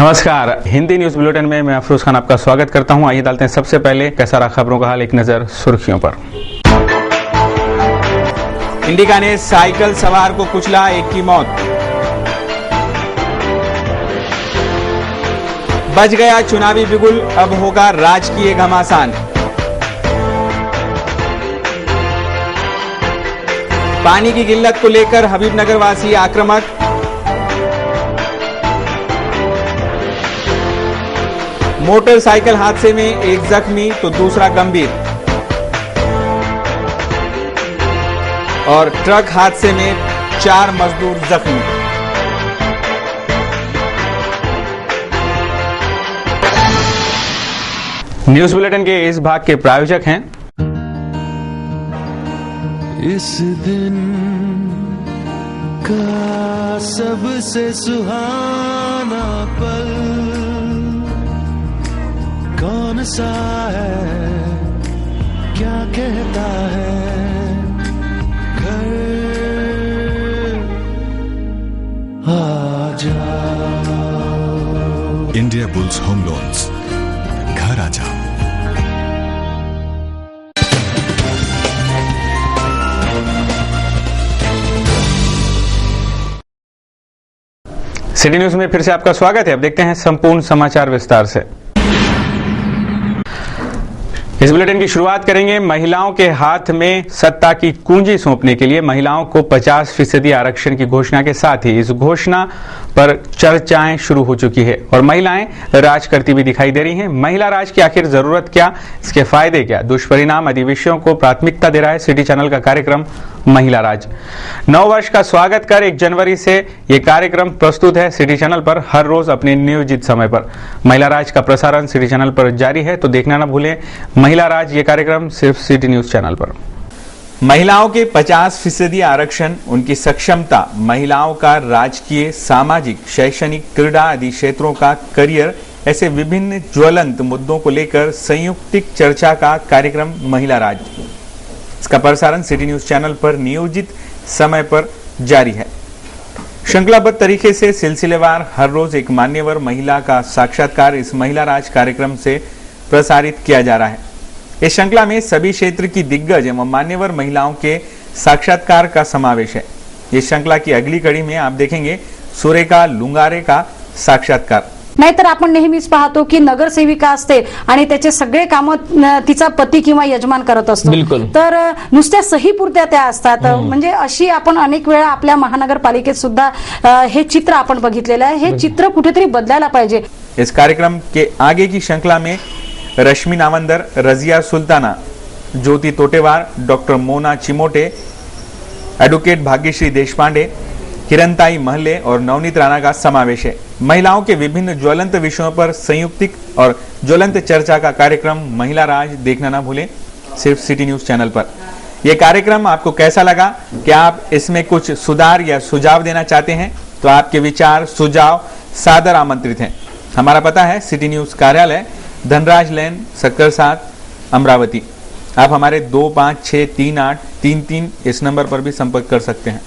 नमस्कार, Hindi news bulletin में मैं अफरोज खान आपका स्वागत करता हूं। आइए डालते हैं सबसे पहले कैसा रहा खबरों का हाल, एक नजर सुर्खियों पर। इंडिका ने साइकिल सवार को कुचला, एक की मौत। बच गया चुनावी बिगुल, अब होगा राजकीय घमासान। पानी की किल्लत को लेकर हबीबनगर वासी आक्रामक। मोटरसाइकिल हादसे में एक जख्मी तो दूसरा गंभीर, और ट्रक हादसे में 4 मजदूर जख्मी। न्यूज बुलेटिन के इस भाग के प्रायोजक हैं इस दिन का सबसे सुहाना पल कौन सा है, क्या कहता है घर आ जाओ। इंडिया बुल्स होम लोन्स, घर आ जाओ। सिटी न्यूज में फिर से आपका स्वागत है। अब देखते हैं संपूर्ण समाचार विस्तार से। इस बुलेटिन की शुरुआत करेंगे महिलाओं के हाथ में सत्ता की कुंजी सौंपने के लिए महिलाओं को 50% आरक्षण की घोषणा के साथ ही इस घोषणा पर चर्चाएं शुरू हो चुकी है और महिलाएं राज करती भी दिखाई दे रही हैं। महिला राज की आखिर जरूरत क्या, इसके फायदे क्या, दुष्परिणाम आदि विषयों को प्राथमिकता दे रहा है सिटी चैनल का कार्यक्रम महिला राज। 9 वर्ष का स्वागत कर 1 जनवरी से ये कार्यक्रम प्रस्तुत है सिटी चैनल पर हर रोज अपने नियोजित समय पर। महिला राज का प्रसारण सिटी चैनल पर जारी है, तो देखना ना भूलें महिला राज ये कार्यक्रम सिर्फ सिटी न्यूज चैनल पर। महिलाओं के 50% आरक्षण, उनकी सक्षमता, महिलाओं का राजकीय, सामाजिक, शैक्षणिक, क्रीड़ा आदि क्षेत्रों का करियर, ऐसे विभिन्न ज्वलंत मुद्दों को लेकर संयुक्तिक चर्चा का कार्यक्रम महिला राज। इसका प्रसारण सिटी न्यूज चैनल पर नियोजित समय पर जारी है। श्रृंखलाबद्ध तरीके से सिलसिलेवार हर रोज एक मान्यवर महिला का साक्षात्कार इस महिला राज कार्यक्रम से प्रसारित किया जा रहा है। इस श्रृंखला में सभी क्षेत्र की दिग्गज एवं मान्यवर महिलाओं के साक्षात्कार का समावेश है। इस श्रृंखला की अगली कड़ी में आप देखेंगे सुरेखा लुंगारे का साक्षात्कार। नाहीतर आपण नेहमीच पाहतो की नगरसेविका असते आणि त्याचे सगळे काम तिचा पती किंवा यजमान करत असतो, तर नुसत्या सही पुरत्या त्या असतात। म्हणजे अशी आपण अनेक वेळा आपल्या महानगरपालिकेत सुद्धा हे चित्र आपण बघितलेलं आहे। हे चित्र कुठेतरी बदलायला पाहिजे। इस कार्यक्रम के आगे की श्रृंखला में रश्मि नावंदर, रजिया सुल्ताना, ज्योति तोटेवार, डॉक्टर मोना चिमोटे, एडवोकेट भाग्यश्री देशपांडे, किरणताई महले और नवनीत राणा का समावेश है। महिलाओं के विभिन्न ज्वलंत विषयों पर संयुक्तिक और ज्वलंत चर्चा का कार्यक्रम महिला राज देखना ना भूलें सिर्फ सिटी न्यूज चैनल पर। यह कार्यक्रम आपको कैसा लगा? क्या आप इसमें कुछ सुधार या सुझाव देना चाहते हैं? तो आपके विचार, सुझाव सादर आमंत्रित हैं। हमारा पता है सिटी न्यूज कार्यालय, धनराज लेन, सक्कर 7, अमरावती। आप हमारे 25638333 इस नंबर पर भी संपर्क कर सकते हैं।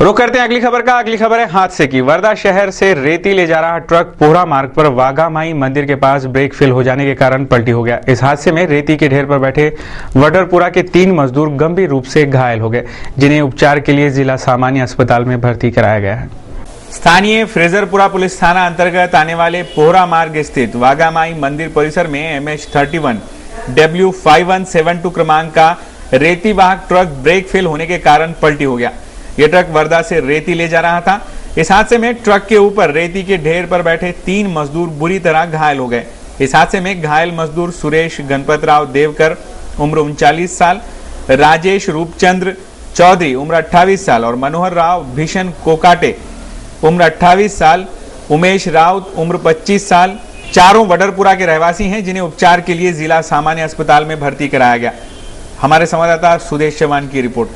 रुक करते हैं अगली खबर का। अगली खबर है हादसे की। वर्धा शहर से रेती ले जा रहा ट्रक पोहरा मार्ग पर वाघामाई मंदिर के पास ब्रेक फेल हो जाने के कारण पलटी हो गया। इस हादसे में रेती के ढेर पर बैठे वडरपुरा के 3 मजदूर गंभीर रूप से घायल हो गए, जिन्हें उपचार के लिए जिला सामान्य अस्पताल में भर्ती कराया गया है। स्थानीय फ्रेजरपुरा पुलिस थाना अंतर्गत आने वाले पोहरा मार्ग स्थित वाघामाई मंदिर परिसर में MH31 W5172 क्रमांक का रेती वाहक ट्रक ब्रेक फेल होने के कारण पलटी हो गया। यह ट्रक वर्धा से रेती ले जा रहा था। इस हादसे में ट्रक के ऊपर रेती के ढेर पर बैठे 3 मजदूर बुरी तरह घायल हो गए। इस हादसे में घायल मजदूर सुरेश गणपतराव देवकर उम्र 39 साल, राजेश रूपचंद्र चौधरी उम्र 28 साल और मनोहर राव भीषण कोकाटे उम्र 28 साल, उमेश राउत उम्र 25 साल, चारों वडरपुरा के रहवासी हैं, जिन्हें उपचार के लिए जिला सामान्य अस्पताल में भर्ती कराया गया। हमारे संवाददाता सुदेश चौहान की रिपोर्ट।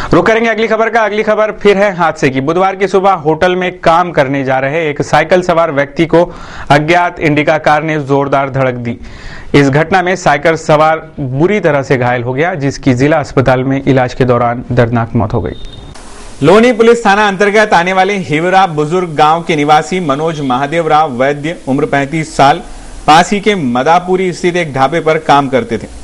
रुक करेंगे अगली खबर का। अगली खबर फिर है हादसे की। बुधवार की सुबह होटल में काम करने जा रहे एक साइकिल सवार व्यक्ति को अज्ञात इंडिका कार ने जोरदार धड़क दी। इस घटना में साइकिल सवार बुरी तरह से घायल हो गया, जिसकी जिला अस्पताल में इलाज के दौरान दर्दनाक मौत हो गई। लोनी पुलिस थाना अंतर्गत आने वाले हिवरा बुजुर्ग गांव के निवासी मनोज महादेवराव वैद्य उम्र 35 साल पास ही के मदापुरी स्थित एक ढाबे पर काम करते थे।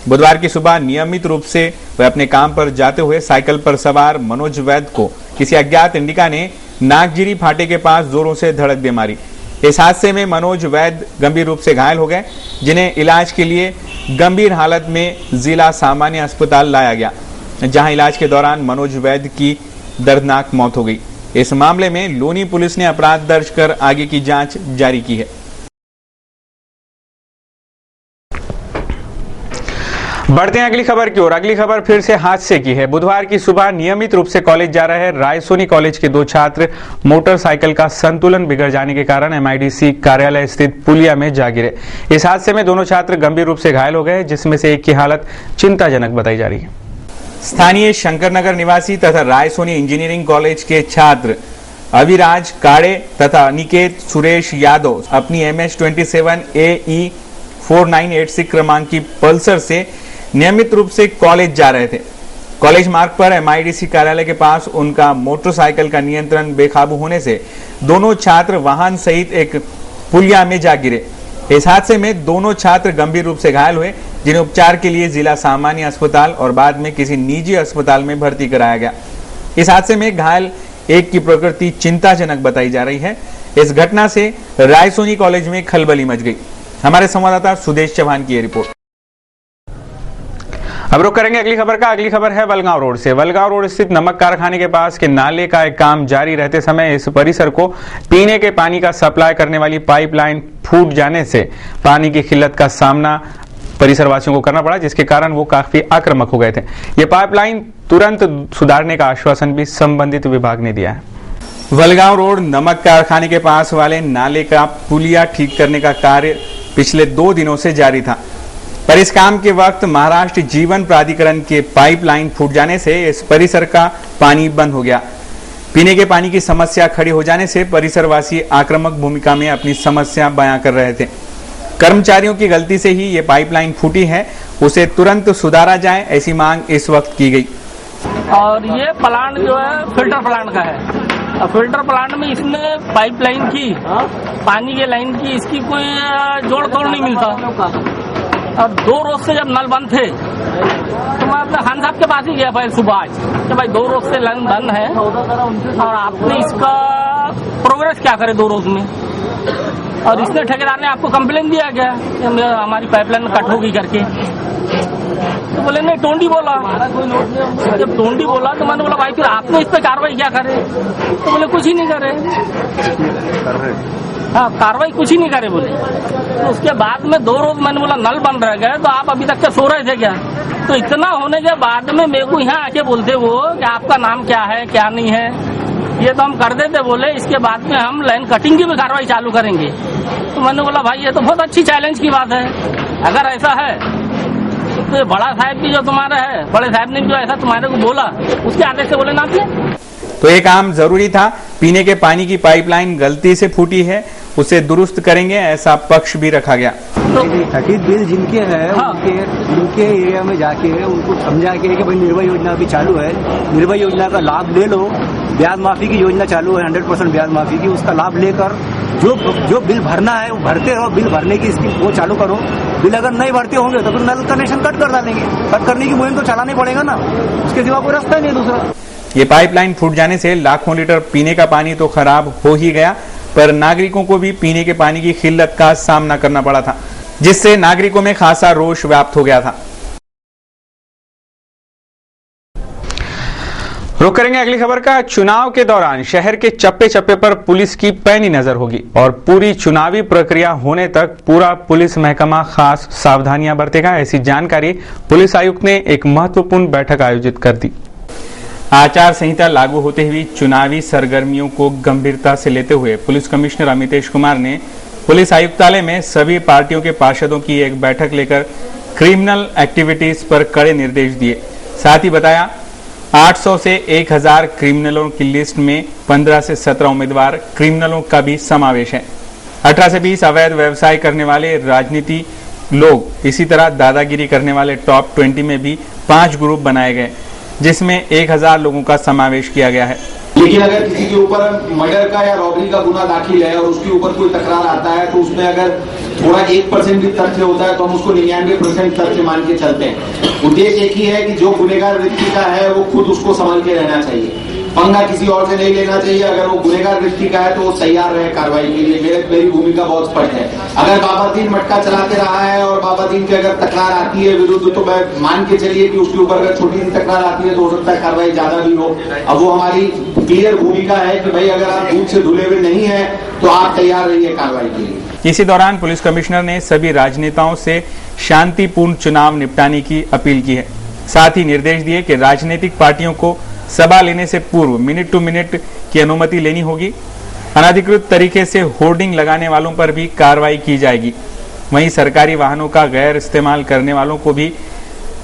बुधवार की सुबह नियमित रूप से वह अपने काम पर जाते हुए साइकिल पर सवार मनोज वैद्य को किसी अज्ञात इंडिका ने नागजिरी फाटे के पास जोरों से धड़क दे मारी। इस हादसे में मनोज वैद्य गंभीर रूप से घायल हो गए, जिन्हें इलाज के लिए गंभीर हालत में जिला सामान्य अस्पताल लाया गया, जहां इलाज के दौरान मनोज वैद्य की दर्दनाक मौत हो गई। इस मामले में लोनी पुलिस ने अपराध दर्ज कर आगे की जांच जारी की है। बढ़ते हैं अगली खबर की ओर। अगली खबर फिर से हादसे की है। बुधवार की सुबह नियमित रूप से कॉलेज जा रहे रायसोनी कॉलेज के दो छात्र मोटरसाइकिल का संतुलन बिगड़ जाने के कारण एमआईडीसी कार्यालय स्थित पुलिया में जा गिरे। इस हादसे में दोनों छात्र गंभीर रूप से घायल हो गए, जिसमें से एक की हालत चिंताजनक बताई जा रही है। स्थानीय शंकरनगर निवासी तथा रायसोनी इंजीनियरिंग कॉलेज के छात्र अविराज काड़े तथा अनिकेत सुरेश यादव अपनी MS-27 AE 4986 क्रमांक की पल्सर से नियमित रूप से कॉलेज जा रहे थे। कॉलेज मार्ग पर एमआईडीसी कार्यालय के पास उनका मोटरसाइकिल का नियंत्रण बेकाबू होने से दोनों छात्र वाहन सहित एक पुलिया में जा गिरे। इस हादसे में दोनों छात्र गंभीर रूप से घायल हुए, जिन्हें उपचार के लिए जिला सामान्य अस्पताल और बाद में किसी निजी अस्पताल में भर्ती कराया गया। इस हादसे में घायल एक की प्रकृति चिंताजनक बताई जा रही है। इस घटना से रायसोनी कॉलेज में खलबली मच गई। हमारे संवाददाता सुदेश चौहान की रिपोर्ट। अब रुक करेंगे अगली खबर का। अगली खबर है वलगांव रोड से। वलगांव रोड स्थित नमक कारखाने के पास के नाले का एक काम जारी रहते समय इस परिसर को पीने के पानी का सप्लाई करने वाली पाइपलाइन फूट जाने से पानी की किल्लत का सामना परिसर वासियों को करना पड़ा, जिसके कारण वो काफी आक्रामक हो गए थे। ये पाइपलाइन तुरंत सुधारने का आश्वासन भी संबंधित विभाग ने दिया है। वलगांव रोड नमक कारखाने के पास वाले नाले का पुलिया ठीक करने का कार्य पिछले 2 दिनों से जारी था, पर इस काम के वक्त महाराष्ट्र जीवन प्राधिकरण के पाइपलाइन फूट जाने से इस परिसर का पानी बंद हो गया। पीने के पानी की समस्या खड़ी हो जाने से परिसरवासी आक्रामक भूमिका में अपनी समस्या बयां कर रहे थे। कर्मचारियों की गलती से ही ये पाइपलाइन फूटी है, उसे तुरंत सुधारा जाए, ऐसी मांग इस वक्त की गई। और ये प्लांट जो है फिल्टर प्लांट का है। फिल्टर प्लांट में इसने पाइपलाइन की पानी के लाइन की इसकी कोई जोड़ तोड़ नहीं मिलता। और 2 रोज से जब नल बंद थे तो मैं अपने खान साहब के पास ही गया भाई सुबह आज कि भाई 2 रोज से लाइन बंद है और आपने इसका प्रोग्रेस क्या करे 2 रोज में। और इसने ठेकेदार ने आपको कंप्लेन दिया क्या कि हमारी पाइपलाइन कट होगी करके। तो बोले नहीं टोंडी बोला। जब टोंडी बोला तो मैंने बोला भाई फिर आपने इस पर कार्रवाई क्या करे। तो बोले कुछ ही नहीं करे। हाँ कार्रवाई कुछ ही नहीं करे बोले। तो उसके बाद में 2 रोज मैंने बोला नल बंद रह गए तो आप अभी तक क्या सो रहे थे क्या। तो इतना होने के बाद में मेरे को यहाँ आके बोलते वो कि आपका नाम क्या है क्या नहीं है, ये तो हम कर देते बोले। इसके बाद में हम लाइन कटिंग की भी कार्रवाई चालू करेंगे। तो मैंने बोला भाई ये तो बहुत अच्छी चैलेंज की बात है। अगर ऐसा है तो ये बड़ा साहब की जो तुम्हारा है, बड़े साहब ने जो ऐसा तुम्हारे को बोला उसके आदेश से बोले ना आपने। तो ये काम जरूरी था। पीने के पानी की पाइपलाइन गलती से फूटी है, उसे दुरुस्त करेंगे, ऐसा पक्ष भी रखा गया। तो थकित बिल जिनके हैं हाँ। उनके एरिया में जाके उनको समझा के कि भाई निर्भय योजना अभी चालू है, निर्भय योजना का लाभ ले लो। ब्याज माफी की योजना चालू है 100% ब्याज माफी की, उसका लाभ लेकर जो बिल भरना है वो भरते रहो। बिल भरने की स्कीम वो चालू करो। बिल अगर नहीं भरते होंगे तो फिर नल कनेक्शन कट कर डालेंगे। कट करने की मुहिम तो चलानी पड़ेगा ना, उसके सिवा कोई रास्ता ही नहीं दूसरा। ये पाइपलाइन फूट जाने से लाखों लीटर पीने का पानी तो खराब हो ही गया, पर नागरिकों को भी पीने के पानी की किल्लत का सामना करना पड़ा था, जिससे नागरिकों में खासा रोष व्याप्त हो गया था। रुक करेंगे अगली खबर का। चुनाव के दौरान शहर के चप्पे चप्पे पर पुलिस की पैनी नजर होगी और पूरी चुनावी प्रक्रिया होने तक पूरा पुलिस महकमा खास सावधानियां बरतेगा। ऐसी जानकारी पुलिस आयुक्त ने एक महत्वपूर्ण बैठक आयोजित कर दी। आचार संहिता लागू होते हुए चुनावी सरगर्मियों को गंभीरता से लेते हुए पुलिस कमिश्नर अमितेश कुमार ने पुलिस आयुक्तालय में सभी पार्टियों के पार्षदों की एक बैठक लेकर क्रिमिनल एक्टिविटीज पर कड़े निर्देश दिए। साथ ही बताया 800 से 1000 क्रिमिनलों की लिस्ट में 15 से 17 उम्मीदवार क्रिमिनलों का भी समावेश है। 18 से 20 अवैध व्यवसाय करने वाले राजनीति लोग, इसी तरह दादागिरी करने वाले टॉप 20 में भी 5 ग्रुप बनाए गए, जिसमें 1000 लोगों का समावेश किया गया है। लेकिन अगर किसी के ऊपर मर्डर का या रॉबरी का गुना दाखिल है और उसके ऊपर कोई तकरार आता है, तो उसमें अगर थोड़ा 1% भी तथ्य होता है तो हम उसको 99% तथ्य मान के चलते हैं। उद्देश्य एक ही है कि जो गुनहगार व्यक्ति का है वो खुद उसको संभल के रहना चाहिए, पंगा किसी और से नहीं लेना चाहिए। अगर वो गुनहगार व्यक्ति का है तो वो तैयार रहे कार्रवाई के लिए। मेरी भूमिका बहुत स्पष्ट है। अगर बाबादीन मटका चलाते रहा है और बाबादीन की अगर तकरार आती है विरुद्ध, तो मैं मान के चलिए कि उसके ऊपर अगर छोटी सी तकरार आती है तो हो सकता है कार्रवाई ज्यादा भी हो। अब वो हमारी क्लियर भूमिका है कि भाई अगर आप दूध से धुले हुए नहीं है तो आप तैयार रहिए कार्रवाई के लिए। इसी दौरान पुलिस कमिश्नर ने सभी राजनेताओं से शांतिपूर्ण चुनाव निपटाने की अपील की है। साथ ही निर्देश दिए कि राजनीतिक पार्टियों को सभा लेने से पूर्व मिनट टू मिनट की अनुमति लेनी होगी। अनधिकृत तरीके से होर्डिंग लगाने वालों पर भी कार्रवाई की जाएगी। वहीं सरकारी वाहनों का गैर इस्तेमाल करने वालों को भी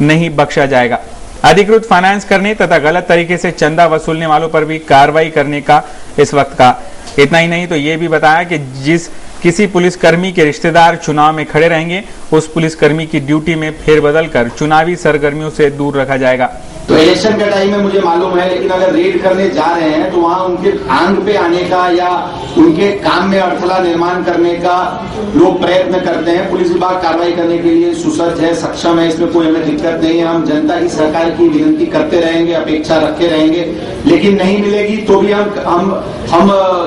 नहीं बख्शा जाएगा। अधिकृत फाइनेंस करने तथा गलत तरीके से चंदा वसूलने वालों पर भी कार्रवाई करने का इस वक्त का। इतना ही नहीं तो ये भी बताया कि जिस किसी पुलिसकर्मी के रिश्तेदार चुनाव में खड़े रहेंगे, उस पुलिसकर्मी की ड्यूटी में फेरबदल कर चुनावी सरगर्मियों से दूर रखा जाएगा। तो इलेक्शन के टाइम में मुझे मालूम है, लेकिन अगर रेड करने जा रहे हैं तो वहां उनके आंग पे आने का या उनके काम में अड़थला निर्माण करने का लोग प्रयत्न करते हैं। पुलिस विभाग कार्रवाई करने के लिए सुसज्ज है, सक्षम है, इसमें कोई हमें दिक्कत नहीं है। हम जनता की सरकार की विनती करते रहेंगे, अपेक्षा रखे रहेंगे, लेकिन नहीं मिलेगी तो भी हम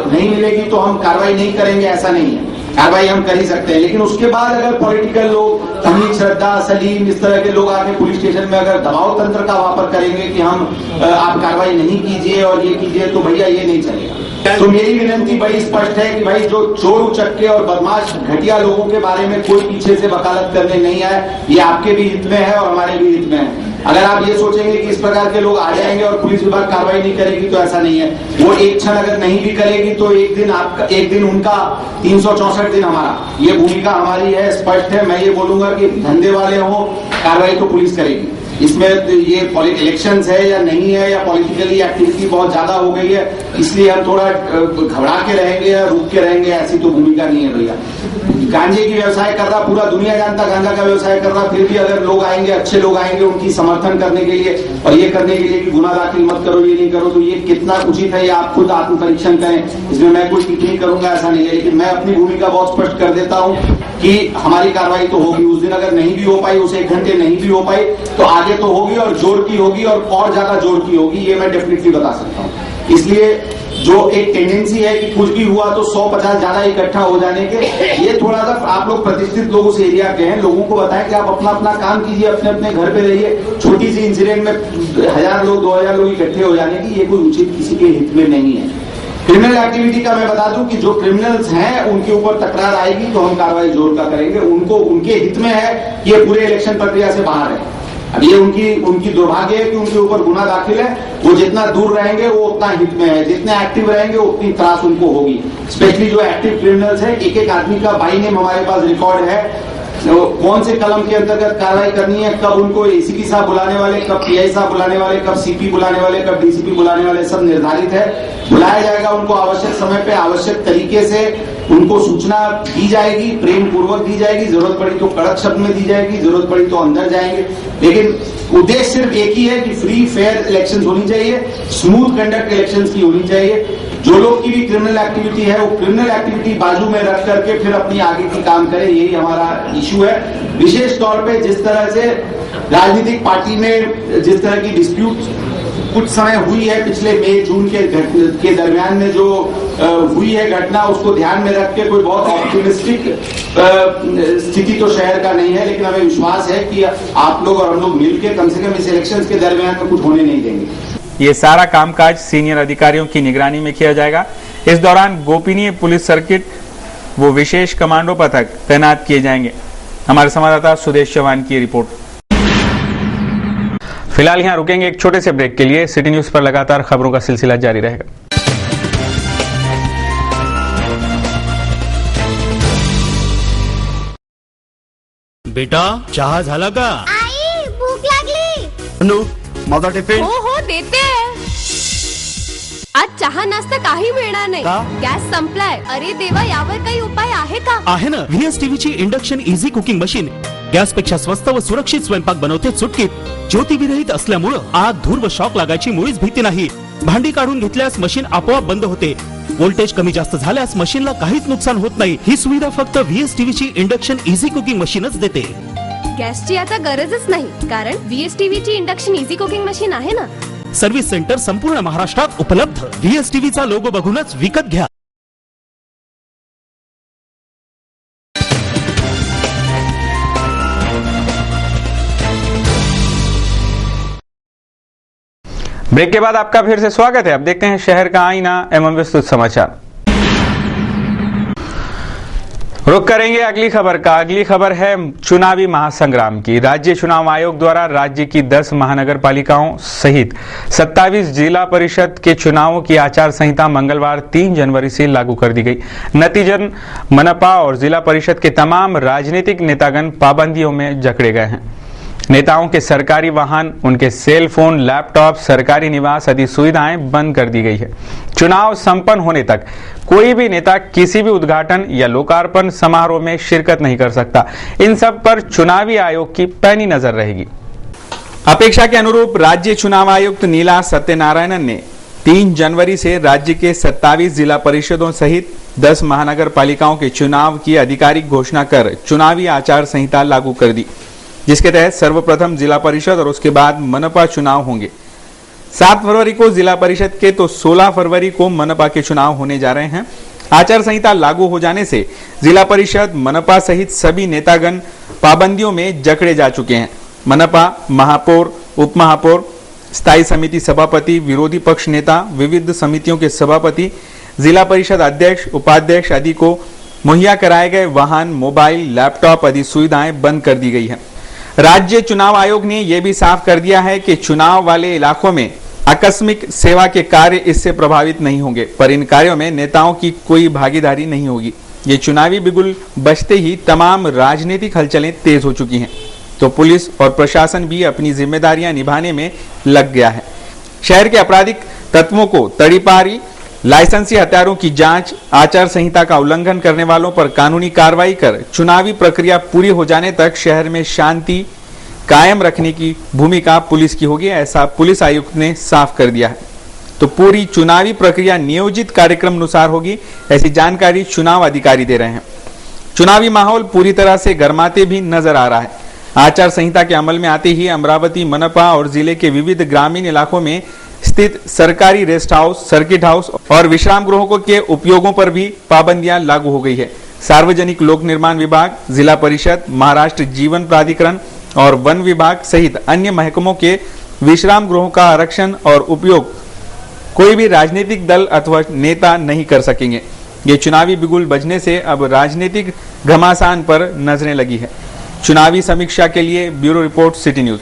नहीं मिलेगी तो हम कार्रवाई नहीं करेंगे, ऐसा नहीं है। कार्रवाई हम कर ही सकते हैं, लेकिन उसके बाद अगर पॉलिटिकल लोग, तमीज, श्रद्धा, सलीम, इस तरह के लोग आके पुलिस स्टेशन में अगर दबाव तंत्र का वापर करेंगे कि हम आप कार्रवाई नहीं कीजिए और ये कीजिए, तो भैया ये नहीं चलेगा। तो मेरी विनती बड़ी स्पष्ट है कि भाई जो चोर उचक्के और बदमाश घटिया लोगों के बारे में कोई पीछे से वकालत करने नहीं आए। ये आपके भी हित में है और हमारे भी हित में है। अगर आप ये सोचेंगे कि इस प्रकार के लोग आ जाएंगे और पुलिस विभाग कार्रवाई नहीं करेगी, तो ऐसा नहीं है। वो एक क्षण अगर नहीं भी करेगी तो एक दिन उनका 364 दिन हमारा, ये भूमिका हमारी है, स्पष्ट है। मैं ये बोलूंगा कि धंधे वाले हों, कार्रवाई तो पुलिस करेगी। इसमें ये इलेक्शंस है या नहीं है, या पॉलिटिकली एक्टिविटी बहुत ज्यादा हो गई है इसलिए हम थोड़ा घबरा के रहेंगे या रुक के रहेंगे, ऐसी तो भूमिका नहीं है भैया। गांजे की व्यवसाय कर रहा, पूरा दुनिया जानता गांजा का व्यवसाय कर रहा, फिर भी अगर लोग आएंगे, अच्छे लोग आएंगे उनकी समर्थन करने के लिए और ये करने के लिए कि गुना दाखिल मत करो, ये नहीं करो, तो ये कितना उचित है, ये आप खुद आत्म परीक्षण करें। इसमें मैं कोई टिप्पणी करूंगा ऐसा नहीं है, लेकिन मैं अपनी भूमिका बहुत स्पष्ट कर देता हूं कि हमारी कार्रवाई तो होगी। उस दिन अगर नहीं भी हो पाई, उस 1 घंटे नहीं भी हो पाई, तो आगे तो होगी और जोर की होगी और ज्यादा जोर की होगी, ये मैं डेफिनेटली बता सकता हूं। इसलिए जो एक टेंडेंसी है कि कुछ भी हुआ तो 100-50 ज्यादा इकट्ठा हो जाने के, ये थोड़ा सा आप लोग प्रतिष्ठित लोगों से एरिया के हैं, लोगों को बताएं कि आप अपना अपना काम कीजिए, अपने अपने घर पे रहिए। छोटी सी इंसिडेंट में 1000 लोग 2000 लोग इकट्ठे हो जाने की ये कोई उचित किसी के हित में नहीं है। क्रिमिनल एक्टिविटी का मैं बता दूं कि जो क्रिमिनल्स हैं उनके ऊपर तकरार आएगी तो हम कार्रवाई जोर का करेंगे। उनको उनके हित में है, ये पूरे इलेक्शन प्रक्रिया से बाहर है। अब ये उनकी दुर्भाग्य है कि उनके ऊपर गुना दाखिल है। वो जितना दूर रहेंगे वो उतना हित में है, जितने एक्टिव रहेंगे उतनी त्रास उनको होगी। स्पेशली जो एक्टिव क्रिमिनल्स है, एक एक आदमी का बाई नेम हमारे पास रिकॉर्ड है, कौन से कलम के अंतर्गत कार्रवाई करनी है, कब उनको एसीपी साहब बुलाने वाले, कब पीआई साहब बुलाने वाले, कब सीपी बुलाने वाले, कब डीसीपी बुलाने वाले, सब निर्धारित है। बुलाया जाएगा उनको आवश्यक समय पे, आवश्यक तरीके से उनको सूचना दी जाएगी, प्रेम पूर्वक दी जाएगी, जरूरत पड़ी तो कड़क शब्द में दी जाएगी, जरूरत पड़ी तो अंदर जाएंगे। लेकिन उद्देश्य सिर्फ एक ही है कि फ्री फेयर इलेक्शन होनी चाहिए, स्मूथ कंडक्ट इलेक्शन की होनी चाहिए। जो लोग की भी क्रिमिनल एक्टिविटी है वो क्रिमिनल एक्टिविटी बाजू में रख करके फिर अपनी आगे की काम करें, यही हमारा इशू है। विशेष तौर पे जिस तरह से राजनीतिक पार्टी में जिस तरह की डिस्प्यूट कुछ समय हुई है पिछले मई जून के दरमियान में जो हुई है घटना, उसको ध्यान में रख के कोई बहुत ऑप्टिमिस्टिक स्थिति तो शहर का नहीं है, लेकिन हमें विश्वास है कि आप लोग और हम लोग मिलकर कम से कम इस इलेक्शन के दरमियान में कुछ होने नहीं देंगे। ये सारा कामकाज सीनियर अधिकारियों की निगरानी में किया जाएगा। इस दौरान गोपनीय पुलिस सर्किट वो विशेष कमांडो पथक तैनात किए जाएंगे। हमारे संवाददाता सुदेश चौहान की रिपोर्ट। फिलहाल यहाँ रुकेंगे एक छोटे से ब्रेक के लिए। सिटी न्यूज पर लगातार खबरों का सिलसिला जारी रहेगा। बेटा चहा झाला का? आई भूक लागली. माझा टिफिन. हो देते. आज चहा नाश्ता काही मिळणार नाही. गॅस संपलाय. अरे देवा, यावर काही उपाय आहे का? आहे ना, VSTV ची induction easy cooking machine. Gas पेक्षा स्वस्त व सुरक्षित स्वयंपाक बनवते चुटकीत. ज्योतिविरहित असल्यामुळे आग, धूर व शॉक लागायची मुळीच भीती नाही. भांडी काढून घेतल्यास मशीन आपोआप बंद होते. व्होल्टेज कमी जास्त झाल्यास मशीनला काहीच नुकसान होत नाही. ही सुविधा फक्त VSTV ची इंडक्शन इझी कुकिंग मशीनच देते. गॅसची आता गरजच नाही, कारण VSTV ची इंडक्शन इझी कुकिंग मशीन आहे ना. सर्व्हिस सेंटर संपूर्ण महाराष्ट्रात उपलब्ध. VSTV चा लोगो बघूनच विकत घ्या. ब्रेक के बाद आपका फिर से स्वागत है। अब देखते हैं शहर का आईना एवं विस्तृत समाचार। रुक करेंगे अगली खबर का। अगली खबर है चुनावी महासंग्राम की। राज्य चुनाव आयोग द्वारा राज्य की 10 महानगर पालिकाओं सहित 27 जिला परिषद के चुनावों की आचार संहिता मंगलवार 3 जनवरी से लागू कर दी गई। नतीजन मनपा और जिला परिषद के तमाम राजनीतिक नेतागण पाबंदियों में जकड़े गए हैं। नेताओं के सरकारी वाहन, उनके सेल फोन, लैपटॉप, सरकारी निवास आदि सुविधाएं बंद कर दी गई है। चुनाव संपन्न होने तक कोई भी नेता किसी भी उद्घाटन या लोकार्पण समारोह में शिरकत नहीं कर सकता। इन सब पर चुनावी आयोग की पैनी नजर रहेगी। अपेक्षा के अनुरूप राज्य चुनाव आयुक्त नीला सत्यनारायणन ने 3 जनवरी से राज्य के 27 जिला परिषदों सहित 10 महानगर पालिकाओं के चुनाव की आधिकारिक घोषणा कर चुनावी आचार संहिता लागू कर दी, जिसके तहत सर्वप्रथम जिला परिषद और उसके बाद मनपा चुनाव होंगे। 7 फरवरी को जिला परिषद के तो 16 फरवरी को मनपा के चुनाव होने जा रहे हैं। आचार संहिता लागू हो जाने से जिला परिषद, मनपा सहित सभी नेतागण पाबंदियों में जकड़े जा चुके हैं। मनपा, महापौर, उप महापौर, स्थायी समिति सभापति, विरोधी पक्ष नेता, विविध समितियों के सभापति, जिला परिषद अध्यक्ष, उपाध्यक्ष आदि को मुहैया कराए गए वाहन, मोबाइल, लैपटॉप आदि सुविधाएं बंद कर दी गई है। राज्य चुनाव आयोग ने यह भी साफ कर दिया है कि चुनाव वाले इलाकों में आकस्मिक सेवा के कार्य इससे प्रभावित नहीं होंगे, पर इन कार्यों में नेताओं की कोई भागीदारी नहीं होगी। ये चुनावी बिगुल बजते ही तमाम राजनीतिक हलचलें तेज हो चुकी हैं, तो पुलिस और प्रशासन भी अपनी जिम्मेदारियां निभाने में लग गया है। शहर के आपराधिक तत्वों को तड़ीपारी, लाइसेंसी हथियारों की जांच, आचार संहिता का उल्लंघन करने वालों पर कानूनी कार्रवाई कर चुनावी प्रक्रिया पूरी हो जाने तक शहर में शांति कायम रखने की भूमिका पुलिस की होगी, ऐसा पुलिस आयुक्त ने साफ कर दिया है। तो पूरी चुनावी प्रक्रिया नियोजित कार्यक्रम अनुसार होगी, ऐसी जानकारी चुनाव अधिकारी दे रहे हैं। चुनावी माहौल पूरी तरह से गर्माते भी नजर आ रहा है। आचार संहिता के अमल में आते ही अमरावती, मनपा और जिले के विविध ग्रामीण इलाकों में स्थित सरकारी रेस्ट हाउस, सर्किट हाउस और विश्राम गृहों के उपयोगों पर भी पाबंदियां लागू हो गई है। सार्वजनिक लोक निर्माण विभाग, जिला परिषद, महाराष्ट्र जीवन प्राधिकरण और वन विभाग सहित अन्य महकमों के विश्राम गृहों का आरक्षण और उपयोग कोई भी राजनीतिक दल अथवा नेता नहीं कर सकेंगे। ये चुनावी बिगुल बजने से अब राजनीतिक घमासान पर नजरें लगी है। चुनावी समीक्षा के लिए ब्यूरो रिपोर्ट, सिटी न्यूज।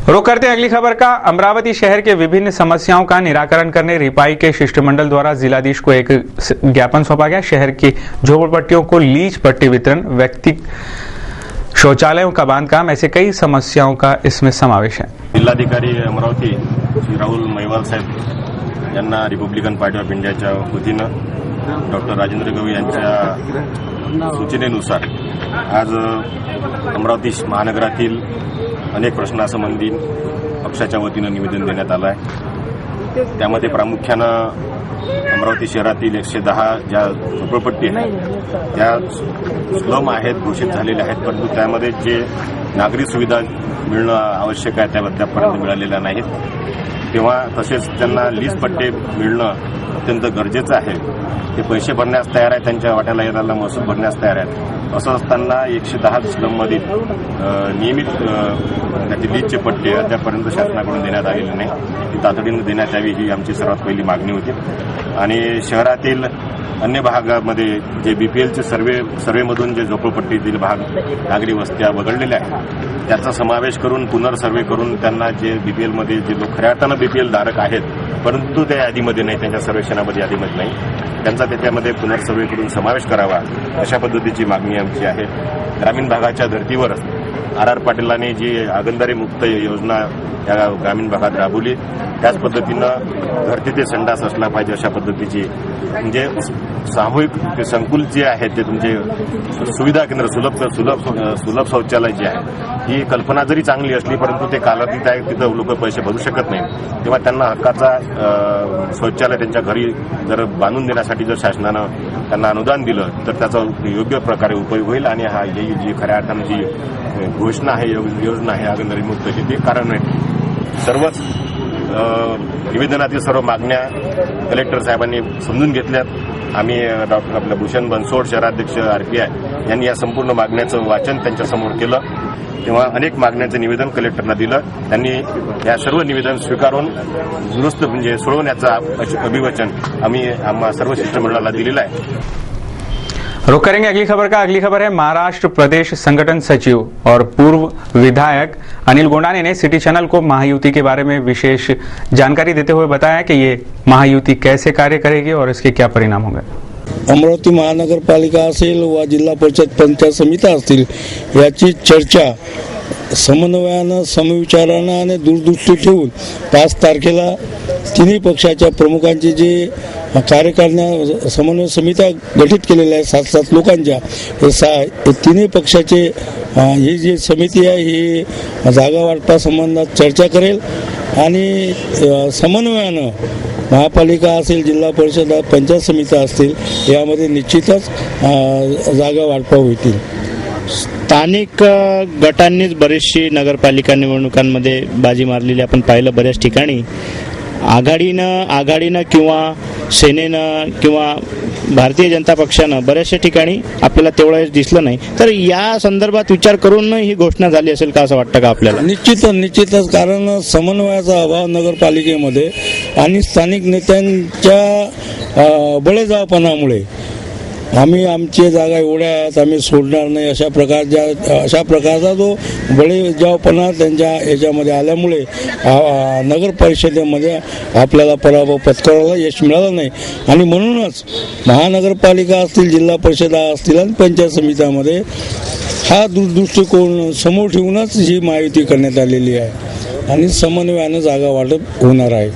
रुक करते हैं अगली खबर का। अमरावती शहर के विभिन्न समस्याओं का निराकरण करने रिपाई के शिष्टमंडल द्वारा जिलाधीश को एक ज्ञापन सौंपा गया। शहर की झोपड़पट्टियों को लीज पट्टी वितरण, व्यक्तिगत शौचालयों का बांधकाम, ऐसे कई समस्याओं का इसमें समावेश है। जिल्हाधिकारी अमरावती श्री राहुल महिवाल साहेब यांना रिपब्लिकन पार्टी ऑफ इंडियाच्या वतीनं डॉक्टर राजेंद्र गवई यांच्या सूचनेनुसार आज अमरावती महानगरातील अनेक प्रश्नासंबंधी पक्षाच्या वतीनं निवेदन देण्यात आलं आहे। त्यामध्ये प्रामुख्यानं अमरावती शहरातील 110 ज्या झोपडपट्टी आहेत त्या स्लम आहेत, घोषित झालेल्या आहेत, परंतु त्यामध्ये जे नागरी सुविधा मिळणं आवश्यक आहे त्या अद्यापपर्यंत मिळालेल्या नाहीत। तेव्हा तसेच त्यांना लीज पट्टे मिळणं अत्यंत गरजेचं आहे। ते पैसे भरण्यास तयार आहेत, त्यांच्या वाट्याला येणारा महसूल भरण्यास तयार आहेत। असं असताना 110 स्लममधील नियमित त्याचे लीजचे पट्टे अद्यापर्यंत शासनाकडून देण्यात आलेले नाही, ती तातडीनं देण्यात यावी ही आमची सर्वात पहिली मागणी होती। आणि शहरातील अन्य भागामध्ये जे बीपीएलचे सर्वेमधून जे झोपडपट्टीतील भाग, नागरी वस्त्या वगळलेल्या आहेत त्याचा समावेश करून पुनर्सर्वे करून त्यांना जे बीपीएलमध्ये जे लोक खऱ्या अर्थानं बीपीएल धारक आहेत परंतु त्या यादीमध्ये नाही, त्यांच्या सर्वेक्षणामध्ये यादीमध्ये नाही, त्यांचा त्याच्यामध्ये पुनर्सर्वे करून समावेश करावा अशा पद्धतीची मागणी आमची आहे। ग्रामीण भागाच्या धर्तीवर RR पाटीलांनी जी हागणदारी मुक्त योजना या ग्रामीण भागात राबवली, त्याच पद्धतीनं घर तिथे संडास असला पाहिजे अशा पद्धतीची, म्हणजे सामूहिक ते संकुल जे आहे ते तुमचे सुविधा केंद्र सुलभ शौचालय जे आहे, ही कल्पना जरी चांगली असली परंतु ते कालातीत आहे, तिथं लोक पैसे भरू शकत नाही, तेव्हा त्यांना हक्काचा शौचालय त्यांच्या घरी जर बांधून देण्यासाठी जर शासनानं त्यांना अनुदान दिलं तर त्याचा योग्य प्रकारे उपयोग होईल आणि हा ही जी खऱ्या अर्थानं जी घोषणा आहे, योजना आहे हागणदारी मुक्तची, ते कारण आहे. सर्वच निवेदनातील सर्व मागण्या कलेक्टर साहेबांनी समजून घेतल्यात. आम्ही डॉक्टर आपलं भूषण बनसोड शहराध्यक्ष RPI यांनी या संपूर्ण मागण्याचं वाचन त्यांच्यासमोर केलं, तेव्हा अनेक मागण्यांचं निवेदन कलेक्टरना दिलं. त्यांनी या सर्व निवेदन स्वीकारून दुरुस्त म्हणजे सोडवण्याचं अभिवचन आम्ही आम्हा सर्व शिष्टमंडळाला दिलेलं आहे. रुक करेंगे अगली खबर का। अगली खबर है महाराष्ट्र प्रदेश संगठन सचिव और पूर्व विधायक अनिल गोंडाने ने सिटी चैनल को महायुति के बारे में विशेष जानकारी देते हुए बताया कि ये महायुति कैसे कार्य करेगी और इसके क्या परिणाम होंगे। अमरावती महानगरपालिका असेल व जिल्हा परिषद पंचायत समित्या असतील याची चर्चा समन्वयानं समविचारानं आणि दूरदृष्टी ठेवून 5 तारखेला तिन्ही पक्षाच्या प्रमुखांची जे कार्यकारिणी समन्वय समित्या गठीत केलेल्या आहेत 7-7 लोकांच्या, हे तिन्ही पक्षाचे ही जी समिती आहे ही जागा वाटपा संबंधात चर्चा करेल आणि समन्वयानं महापालिका असेल, जिल्हा परिषद पंचायत समित्या असतील यामध्ये निश्चितच जागा वाटपा होतील. स्थानिक गटांनीच बरीचशी नगरपालिका निवडणुकांमध्ये बाजी मारलेली आपण पाहिलं. बऱ्याच ठिकाणी आघाडीनं किंवा सेनेनं किंवा भारतीय जनता पक्षानं बऱ्याचशा ठिकाणी आपल्याला तेवढं दिसलं नाही. तर या संदर्भात विचार करून ही घोषणा झाली असेल का असं वाटतं का आपल्याला? निश्चितच कारण समन्वयाचा अभाव नगरपालिकेमध्ये आणि स्थानिक नेत्यांच्या बळेजावपणामुळे आम्ही आमची जागा एवढ्या आहेत आम्ही सोडणार नाही अशा प्रकारचा जो बळेजावपणा त्यांच्या याच्यामध्ये आल्यामुळे नगर परिषदेमध्ये आपल्याला पराभव पत्करायला यश मिळालं नाही आणि म्हणूनच महानगरपालिका असतील, जिल्हा परिषदा असतील आणि पंचायत समित्यामध्ये हा दृष्टिकोन समोर ठेवूनच ही महायुती करण्यात आलेली आहे आणि समन्वयानं जागा वाटप होणार आहे.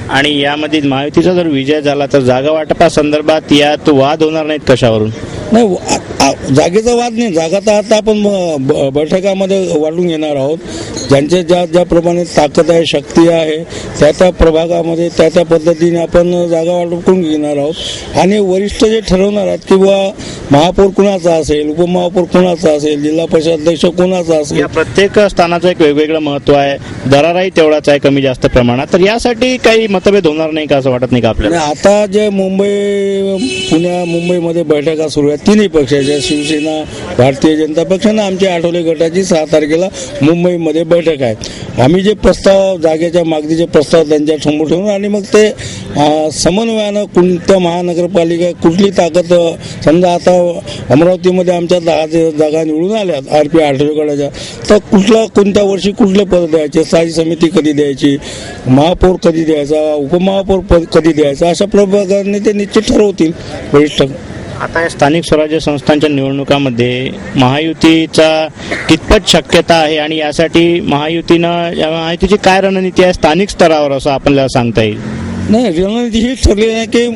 आणि यामध्ये महायुतीचा जर विजय झाला तर जागा वाटपासंदर्भात यात वाद होणार नाहीत कशावरून? नाही, जागेचा वाद नाही. जागा तर आता आपण बैठकामध्ये वाटून घेणार आहोत. ज्यांचे ज्याप्रमाणे ताकद आहे, शक्ती आहे, त्या प्रभागामध्ये त्या पद्धतीने आपण जागा वाटप करून घेणार आहोत आणि वरिष्ठ जे ठरवणार आहेत किंवा महापौर कुणाचा असेल, उपमहापौर कुणाचा असेल, जिल्हा परिषद अध्यक्ष कुणाचा असेल, या प्रत्येक स्थानाचं एक वेगवेगळं महत्व आहे. दराराही तेवढाच आहे कमी जास्त प्रमाणात. तर यासाठी काही मतभेद होणार नाही का असं वाटत नाही का आपल्याला? आता जे मुंबईमध्ये बैठका सुरू आहेत तिन्ही पक्षाच्या, शिवसेना, भारतीय जनता पक्षानं आमच्या आठवले गटाची 6 तारखेला मुंबईमध्ये बैठक आहे. आम्ही जे प्रस्ताव जागेच्या मागणीचे प्रस्ताव त्यांच्या समोर ठेवून आणि मग ते समन्वयानं कोणत्या महानगरपालिका कुठली ताकद, समजा आता अमरावतीमध्ये आमच्या 10 जागा निवडून आल्यात RPI आठवले गटाच्या, तर कोणत्या वर्षी कुठले पद द्यायचे, स्थायी समिती कधी द्यायची, महापौर कधी द्यायचा, उपमहापौर कधी द्यायचा, अशा प्रभागाने ते निश्चित ठरवतील वरिष्ठ. आता या स्थानिक स्वराज्य संस्थांच्या निवडणुकामध्ये महायुतीचा कितपत शक्यता आहे आणि यासाठी महायुतीची काय रणनीती आहे स्थानिक स्तरावर असं आपल्याला सांगता येईल? नाही, रणनीती ही ठरलेली आहे की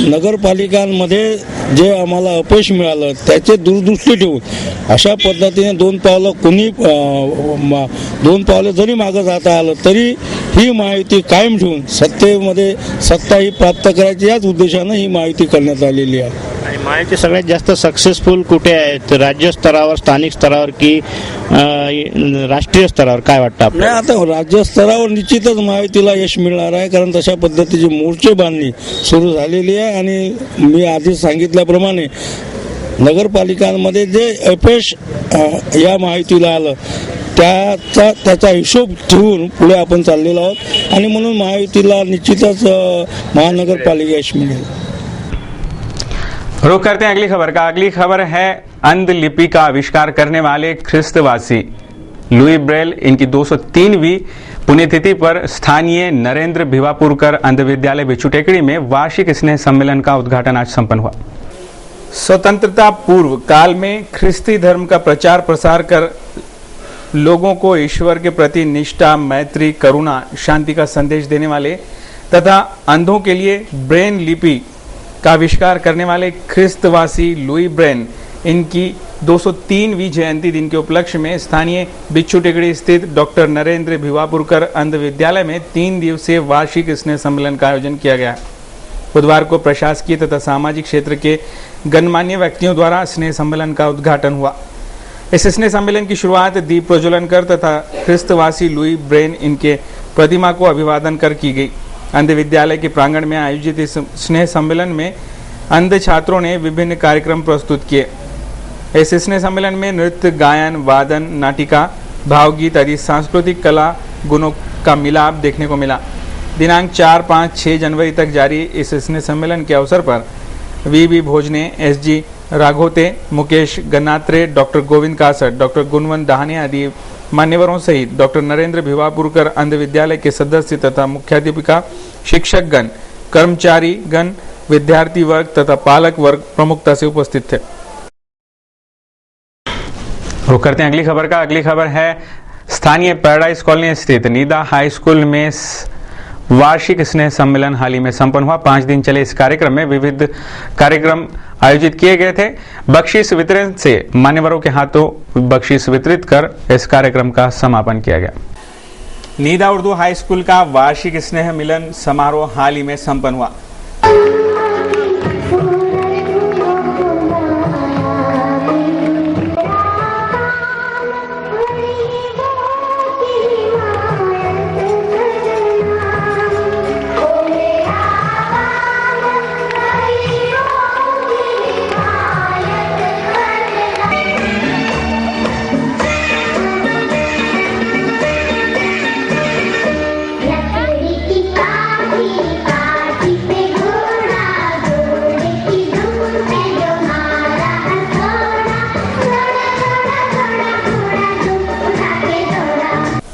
नगरपालिकांमध्ये जे आम्हाला अपयश मिळालं त्याचे दूरदृष्टी ठेवून अशा पद्धतीने 2 पावलं जरी मागं जाता आलं तरी ही महायुती कायम ठेवून सत्तेमध्ये सत्ता ही प्राप्त करायची याच उद्देशानं ही महायुती करण्यात आलेली आहे. आणि महायुती सगळ्यात जास्त सक्सेसफुल कुठे आहेत? राज्य स्तरावर, स्थानिक स्तरावर की राष्ट्रीय स्तरावर? काय वाटतं आपल्याला? आता राज्य स्तरावर निश्चितच महायुतीला यश मिळणार आहे कारण तशा पद्धतीची मोर्चे बांधणी सुरू झालेली आहे आणि मी आधी सांगितल्याप्रमाणे नगरपालिकांमध्ये जे अपयश या महायुतीला आलं त्याचा हिशोब ठेवून पुढे आपण चाललेलो आहोत आणि म्हणून महायुतीला निश्चितच महानगरपालिका यश मिळेल. रुक करते हैं अगली खबर का। अगली खबर है अंध लिपि का आविष्कार करने वाले ख्रिस्तवासी लुई ब्रेल इनकी 203वीं पुण्यतिथि पर स्थानीय नरेंद्र भिवापुरकर अंध विद्यालय बिच्छू टेकड़ी में वार्षिक स्नेह सम्मेलन का उद्घाटन आज संपन्न हुआ। स्वतंत्रता पूर्व काल में ख्रिस्ती धर्म का प्रचार प्रसार कर लोगों को ईश्वर के प्रति निष्ठा, मैत्री, करुणा, शांति का संदेश देने वाले तथा अंधों के लिए ब्रेन लिपि का आविष्कार करने वाले ख्रिस्तवासी लुई ब्रेन इनकी 203वीं जयंती दिन के उपलक्ष्य में स्थानीय बिच्छू टेकड़ी स्थित डॉक्टर नरेंद्र भिवापुरकर अंध विद्यालय में 3 दिवसीय वार्षिक स्नेह सम्मेलन का आयोजन किया गया। बुधवार को प्रशासकीय तथा सामाजिक क्षेत्र के गणमान्य व्यक्तियों द्वारा स्नेह सम्मेलन का उद्घाटन हुआ। इस स्नेह सम्मेलन की शुरुआत दीप प्रज्वलन कर तथा ख्रिस्तवासी लुई ब्रेन इनके प्रतिमा को अभिवादन कर की गई। अंध विद्यालय के प्रांगण में आयोजित इस स्नेह सम्मेलन में अंध छात्रों ने विभिन्न कार्यक्रम प्रस्तुत किए। इस स्नेह सम्मेलन में नृत्य, गायन, वादन, नाटिका, भावगीत आदि सांस्कृतिक कला गुणों का मिलाप देखने को मिला। दिनांक 4, 5, 6 जनवरी तक जारी इस स्नेह सम्मेलन के अवसर पर V Bhojane, SG Raghote, Mukesh Gannatre, doctor Govind Kasat, doctor Gunwant Dahane आदि मान्यवरों सहित डॉक्टर नरेंद्र भिवापुरकर अंध विद्यालय के सदस्य तथा मुख्याध्यापिका, शिक्षकगण, कर्मचारीगण, विद्यार्थी वर्ग तथा पालक वर्ग प्रमुखता से उपस्थित थे। रुक करते हैं अगली खबर का। अगली खबर है स्थानीय पैराडाइज कॉलोनी स्थित नीदा हाई स्कूल में वार्षिक स्नेह सम्मेलन हाल ही में संपन्न हुआ। 5 दिन चले इस कार्यक्रम में विविध कार्यक्रम आयोजित किए गए थे। बख्शीश वितरण से मान्यवरों के हाथों बख्शीश वितरित कर इस कार्यक्रम का समापन किया गया। नीदा उर्दू हाई स्कूल का वार्षिक स्नेह मिलन समारोह हाल ही में संपन्न हुआ।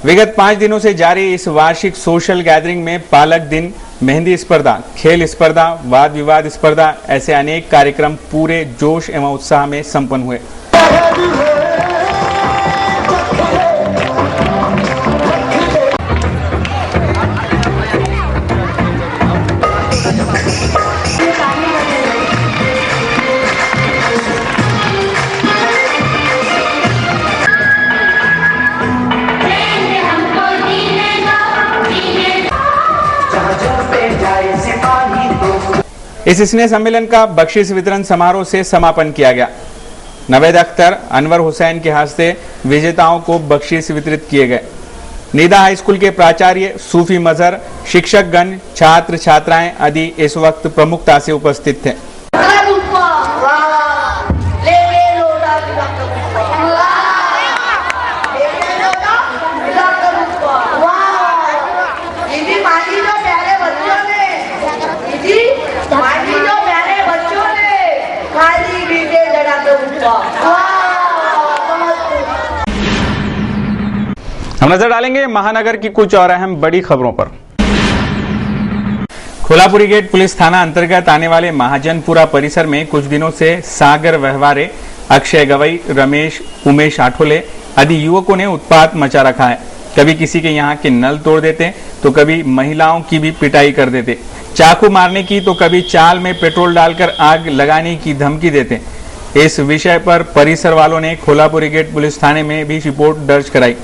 विगत 5 दिनों से जारी इस वार्षिक सोशल गैदरिंग में पालक दिन, मेहंदी स्पर्धा, खेल स्पर्धा, वाद विवाद स्पर्धा ऐसे अनेक कार्यक्रम पूरे जोश एवं उत्साह में संपन्न हुए। इस स्नेह सम्मेलन का बख्शीश वितरण समारोह से समापन किया गया। नवेद अख्तर, अनवर हुसैन के हस्ते विजेताओं को बख्शीश वितरित किए गए। नीदा हाई स्कूल के प्राचार्य, सूफी मजहर, शिक्षकगण, छात्र छात्राएं आदि इस वक्त प्रमुखता से उपस्थित थे। हम नजर डालेंगे महानगर की कुछ और अहम बड़ी खबरों पर। खोलापुरी गेट पुलिस थाना अंतर्गत आने वाले महाजनपुरा परिसर में कुछ दिनों से सागर व्यवहारे, अक्षय गवई, रमेश, उमेश आठोले आदि युवकों ने उत्पात मचा रखा है। कभी किसी के यहाँ के नल तोड़ देते तो कभी महिलाओं की भी पिटाई कर देते, चाकू मारने की तो कभी चाल में पेट्रोल डालकर आग लगाने की धमकी देते। इस विषय पर परिसर वालों ने खोलापुरी गेट पुलिस थाने में भी रिपोर्ट दर्ज कराई,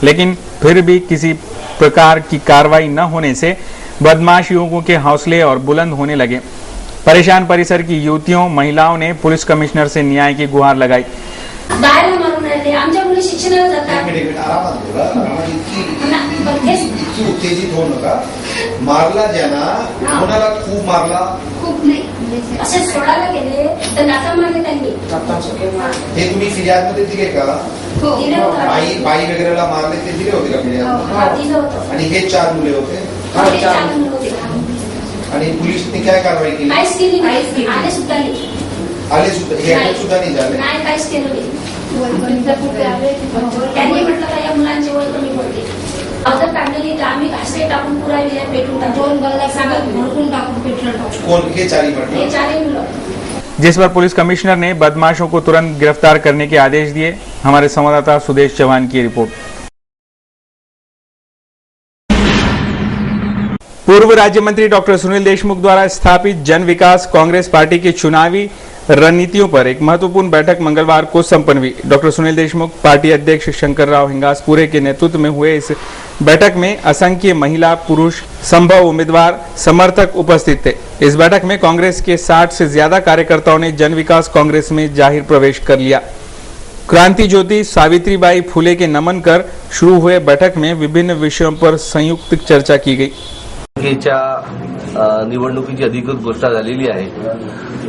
लेकिन फिर भी किसी प्रकार की कार्रवाई न होने से बदमाश युवकों के हौसले और बुलंद होने लगे। परेशान परिसर की युवतियों, महिलाओं ने पुलिस कमिश्नर से न्याय की गुहार लगाई। आमच्या मुली शिक्षणाला जातात। उत्तेजित होऊ नका। मारला ज्यांना कोणाला खूप मारला? खूप नाही, असे सोडायला गेले तर नाका मारले त्यांनी। हे तुम्ही फिर्यादमध्ये दिले का? हो, दिले होते। बाई वगैरेला मारले ते दिले होते का फिर्याद? दिले होते। आणि हे 4 मुले होते? 4 मुले होते। आणि पोलिसांनी काय कारवाई केली? काहीच केली नाही, आले सुद्धा नाही। आले सुद्धा हे सुद्धा नाही झाले? नाही, काहीच केलं नाही। त्यांनी म्हटलं का या मुलांची वय कमी पडते, अवजर काढलेली तर आम्ही घासले टाकून पुरा पेटून टाकून 2 गल्ला सांगत भरपूर टाकून पेट्रोल टाकून। कोण हे 4 म्हटलं? हे 4 मुलं जिस पर पुलिस कमिश्नर ने बदमाशों को तुरंत गिरफ्तार करने के आदेश दिए। हमारे संवाददाता सुदेश चौहान की रिपोर्ट। पूर्व राज्य मंत्री डॉक्टर सुनील देशमुख द्वारा स्थापित जन विकास कांग्रेस पार्टी की चुनावी रणनीतियों पर एक महत्वपूर्ण बैठक मंगलवार को संपन्न हुई। डॉक्टर सुनील देशमुख, पार्टी अध्यक्ष शंकरराव हिंगासपुरे के नेतृत्व में हुए इस बैठक में असंख्य महिला, पुरुष, संभव उम्मीदवार, समर्थक उपस्थित थे। इस बैठक में कांग्रेस के 60 से ज्यादा कार्यकर्ताओं ने जन विकास कांग्रेस में जाहिर प्रवेश कर लिया। क्रांति ज्योति सावित्रीबाई फुले के नमन कर शुरू हुए बैठक में विभिन्न विषयों पर संयुक्त चर्चा की गई। निवडणुकीची अधिकृत घोषणा झालेली आहे।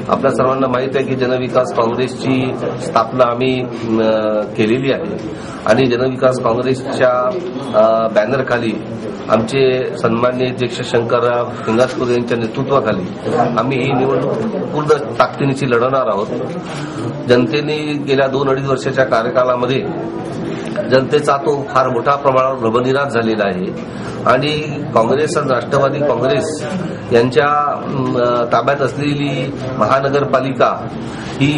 आपल्या सर्वांना माहित आहे की जनविकास काँग्रेसची स्थापना आम्ही केलेली आहे आणि जनविकास काँग्रेसच्या बॅनरखाली आमचे सन्माननीय अध्यक्ष शंकरराव हिंगासपुरे यांच्या नेतृत्वाखाली आम्ही ही निवडणूक पूर्ण ताकदीनिशी लढवणार आहोत। जनतेने गेल्या 2-2.5 वर्षाच्या कार्यकालामध्ये जनतेचा तो फार मोठ्या प्रमाणावर भ्रमनिरास झालेला आहे आणि काँग्रेस आणि राष्ट्रवादी काँग्रेस यांच्या ताब्यात असलेली महानगरपालिका ही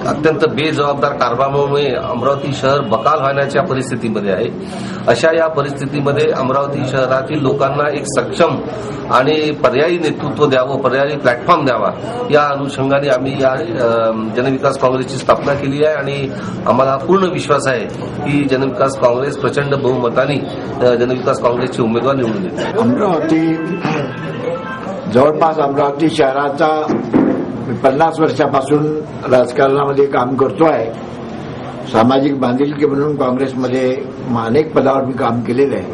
अत्यंत बेजबाबदार कारभारामुळे अमरावती शहर बकाल होण्याच्या परिस्थितीमध्ये आहे। अशा या परिस्थितीमध्ये अमरावती शहरातील लोकांना एक सक्षम आणि पर्यायी नेतृत्व द्यावं, पर्यायी प्लॅटफॉर्म द्यावा, या अनुषंगाने आम्ही या जनविकास काँग्रेसची स्थापना केली आहे आणि आम्हाला पूर्ण विश्वास आहे की जनविकास काँग्रेस प्रचंड बहुमताने जनविकास काँग्रेसचे उमेदवार निवडून येतील। अमरावती जवळपास अमरावती शहराचा 50 वर्षापासून राजकारणामध्ये काम करतो आहे। सामाजिक बांधिलकी म्हणून काँग्रेसमध्ये अनेक पदावर मी काम केलेलं आहे,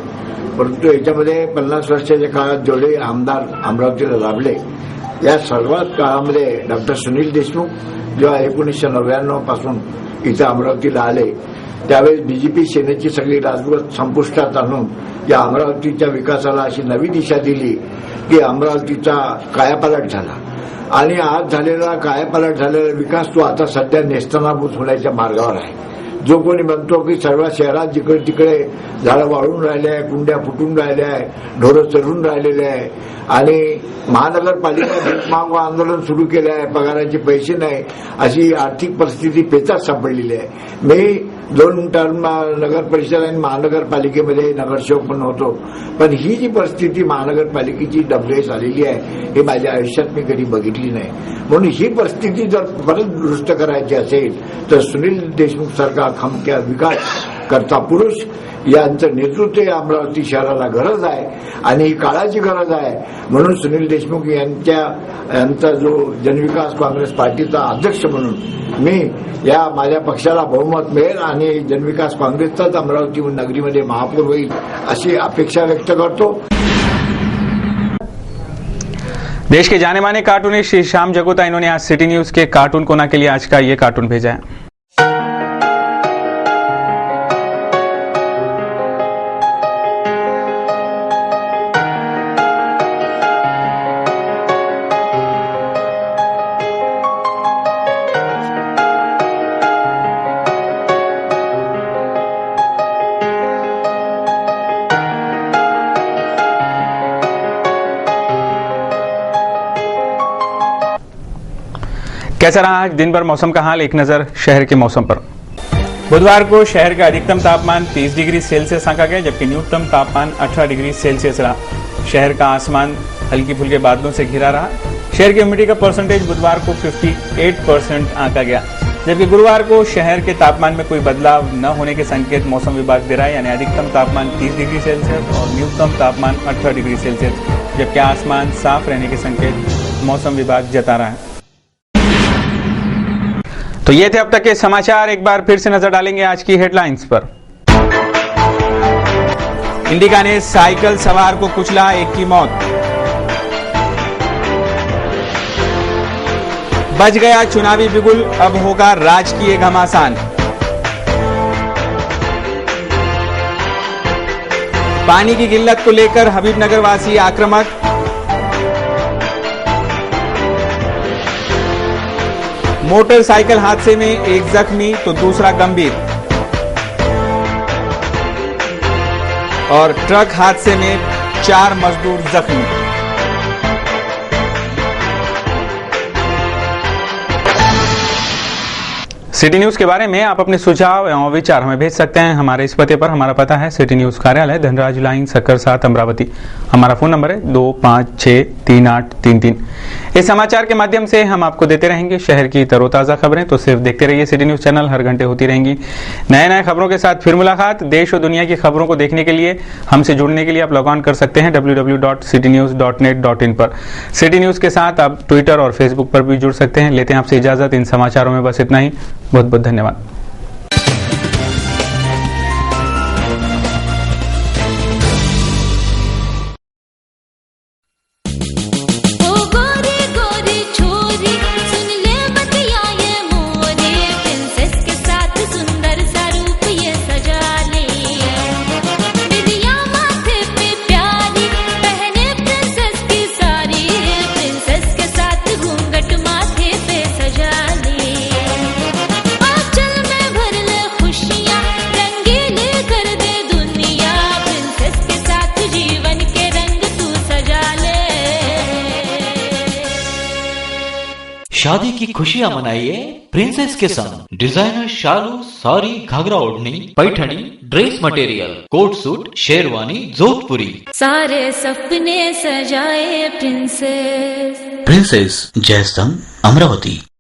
परंतु याच्यामध्ये 50 वर्षाच्या काळात जेवढे आमदार अमरावतीला लाभले या सर्व काळामध्ये डॉक्टर सुनील देशमुख जेव्हा 1999 पासून इथं अमरावतीला आले त्यावेळेस बीजेपी सेनेची सगळी राजवट संपुष्टात आणून या अमरावतीच्या विकासाला अशी नवी दिशा दिली की अमरावतीचा कायापालट झाला आणि आज झालेला कायापालट झालेला विकास तो आता सध्या नेस्तनाभूत होण्याच्या मार्गावर आहे। जो कोणी म्हणतो की सर्व शहरात जिकडे तिकडे झाडं वाळून राहिले आहे, कुंड्या फुटून राहिल्या आहे, ढोरं चरून राहिलेले आहे आणि महानगरपालिका भीकमागू आंदोलन सुरू केलं आहे, पगाराचे पैसे नाही, अशी आर्थिक परिस्थिती पेचात सापडलेली आहे। मी 2 टर्म नगर परिषद आणि महानगरपालिकेमध्ये नगरसेवक पण होतो, पण ही जी परिस्थिती महानगरपालिकेची डबलेस आलेली आहे हे माझ्या आयुष्यात मी कधी बघितली नाही। म्हणून ही परिस्थिती जर परत दुरुस्त करायची असेल तर सुनील देशमुख सारखा खमक्या विकास करता पुरुष यांचं नेतृत्व अमरावती शहराला गरज आहे आणि ही काळाची गरज आहे। म्हणून सुनील देशमुख यांचा जो जनविकास काँग्रेस पार्टीचा अध्यक्ष म्हणून मी या माझ्या पक्षाला बहुमत मिळेल आणि जनविकास काँग्रेसचाच अमरावती नगरीमध्ये महापौर होईल अशी अपेक्षा व्यक्त करतो। देश के जाने माने कार्टूनिस्ट श्री श्याम जगोता, इन्होंने आज सिटी न्यूज के कार्टून कोना के लिए आज का ये कार्टून भेजा है। कैसा रहा आज दिन भर मौसम का हाल, एक नजर शहर के मौसम पर। बुधवार को शहर का अधिकतम तापमान 30 डिग्री सेल्सियस आंका गया, जबकि न्यूनतम तापमान 18 डिग्री सेल्सियस रहा। शहर का आसमान हल्की फुल्के बादलों से घिरा रहा। शहर की ह्यूमिडिटी का परसेंटेज बुधवार को 58% आंका गया, जबकि गुरुवार को शहर के तापमान में कोई बदलाव न होने के संकेत मौसम विभाग दे रहा है, यानी अधिकतम तापमान 30 डिग्री सेल्सियस और न्यूनतम तापमान 18 डिग्री सेल्सियस, जबकि आसमान साफ रहने के संकेत मौसम विभाग जता रहा है। तो ये थे अब तक के समाचार। एक बार फिर से नजर डालेंगे आज की हेडलाइंस पर। इंडिका ने साइकिल सवार को कुचला, एक की मौत। बच गया चुनावी बिगुल, अब होगा राजकीय घमासान। पानी की किल्लत को लेकर हबीबनगर वासी आक्रामक। मोटरसाइकिल हादसे में एक जख्मी तो दूसरा गंभीर, और ट्रक हादसे में 4 मजदूर जख्मी। सिटी न्यूज के बारे में आप अपने सुझाव एवं विचार हमें भेज सकते हैं हमारे इस पते पर। हमारा पता है सिटी न्यूज कार्यालय, धनराज लाइन, सक्कर 7, अमरावती। हमारा फोन नंबर है 25633833। इस समाचार के माध्यम से हम आपको देते रहेंगे शहर की तरोताजा खबरें। तो सिर्फ देखते रहिए सिटी न्यूज चैनल, हर घंटे होती रहेंगी नए नए खबरों के साथ फिर मुलाकात। देश और दुनिया की खबरों को देखने के लिए, हमसे जुड़ने के लिए आप लॉग ऑन कर सकते हैं www.citynews.net.in पर। सिटी न्यूज के साथ आप ट्विटर और फेसबुक पर भी जुड़ सकते हैं। लेते हैं आपसे इजाजत। इन समाचारों में बस इतना ही। बहुत बहुत धन्यवाद। शादी की खुशियां मनाइए प्रिंसेस के संग। डिजाइनर शालू, साड़ी, घाघरा ओढ़नी, Paithani, dress material, coat suit, sherwani, जोधपुरी, सारे सपने सजाए प्रिंसेस। प्रिंसेस जयस्तंभ, अमरावती।